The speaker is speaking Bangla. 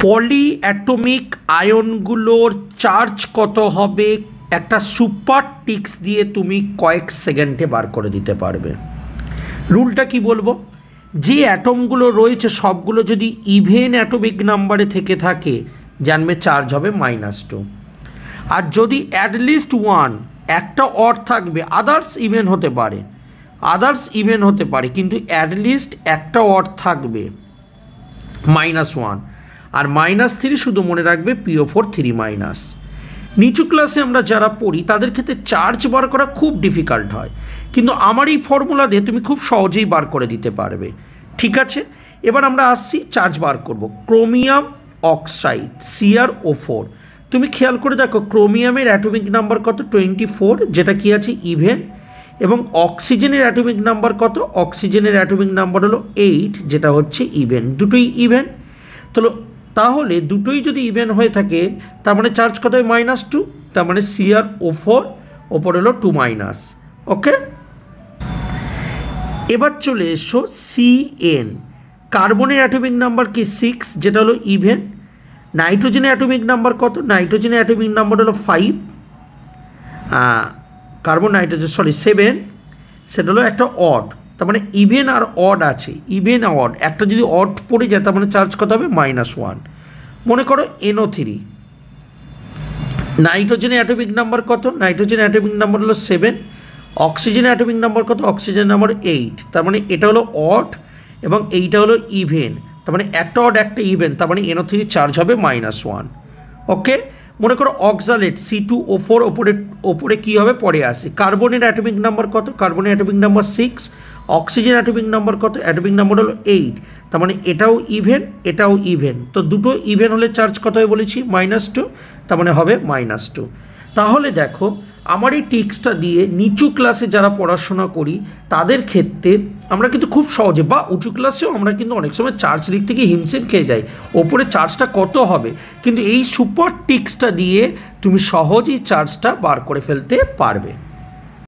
পলি অ্যাটমিক আয়নগুলোর চার্জ কত হবে একটা সুপার টিক্স দিয়ে তুমি কয়েক সেকেন্ডে বার করে দিতে পারবে। রুলটা কি বলবো, যে অ্যাটমগুলো রয়েছে সবগুলো যদি ইভেন অ্যাটমিক নাম্বারে থেকে থাকে জানবে চার্জ হবে -2। আর যদি অ্যাটলিস্ট ওয়ান একটা অড থাকবে, আদার্স ইভেন হতে পারে কিন্তু অ্যাটলিস্ট একটা অড থাকবে -1 আর -3 শুধু মনে রাখবে PO4 3-। নিচু ক্লাসে আমরা যারা পড়ি তাদের ক্ষেত্রে চার্জ বার করা খুব ডিফিকাল্ট হয়, কিন্তু আমার এই ফর্মুলা দিয়ে তুমি খুব সহজেই বার করে দিতে পারবে। ঠিক আছে, এবার আমরা আসছি চার্জ বার করব। ক্রোমিয়াম অক্সাইড CrO4, তুমি খেয়াল করে দেখো ক্রোমিয়ামের অ্যাটমিক নাম্বার কত 24, যেটা কি আছে ইভেন, এবং অক্সিজেনের অ্যাটমিক নাম্বার কত, অক্সিজেনের অ্যাটমিক নাম্বার হলো 8, যেটা হচ্ছে ইভেন, দুটোই ইভেন। তাহলে দুটোই যদি ইভেন হয়ে থাকে তার মানে চার্জ কত হয় -2, তার মানে CrO4 ওপরে হলো 2-। ওকে, এবার চলে এসো CN, কার্বনের অ্যাটমিক নাম্বার কি 6, যেটা হলো ইভেন। নাইট্রোজেনের অ্যাটমিক নাম্বার কত, নাইট্রোজেনের অ্যাটমিক নাম্বার হলো 5, কার্বন নাইট্রোজেন 7, সেটা হলো একটা অড, তার মানে ইভেন আর অড আছে, ইভেন অড একটা যদি অড পড়ে যায় তার মানে চার্জ কত হবে -1। মনে করো NO3, নাইট্রোজেনের অ্যাটমিক নাম্বার কত, নাইট্রোজেনের অ্যাটমিক নাম্বার হলো 7, অক্সিজেনের অ্যাটমিক নাম্বার কত, অক্সিজেন নাম্বার 8, তার মানে এটা হলো অড এবং এইটা হলো ইভেন, তার মানে একটা অড একটা ইভেন, তার মানে NO3 চার্জ হবে -1। ওকে, মনে করো অক্সালেট C2O4 ওপরে কী হবে পরে আসে। কার্বনের অ্যাটমিক নাম্বার কত, কার্বনের atomic number 6, oxygen atomic number কত, অ্যাটমিক নাম্বার হলো 8, তার মানে এটাও ইভেন এটাও ইভেন, তো দুটো ইভেন হলে চার্জ কত হবে বলেছি -2, তার মানে হবে -2। তাহলে দেখো আমার এই টিক্সটা দিয়ে নিচু ক্লাসে যারা পড়াশোনা করি তাদের ক্ষেত্রে আমরা কিন্তু খুব সহজে, বা উঁচু ক্লাসেও আমরা কিন্তু অনেক সময় চার্জ লিখতে গিয়ে হিমশিম খেয়ে যাই ওপরে চার্জটা কত হবে, কিন্তু এই সুপার টিক্সটা দিয়ে তুমি সহজেই চার্জটা বার করে ফেলতে পারবে।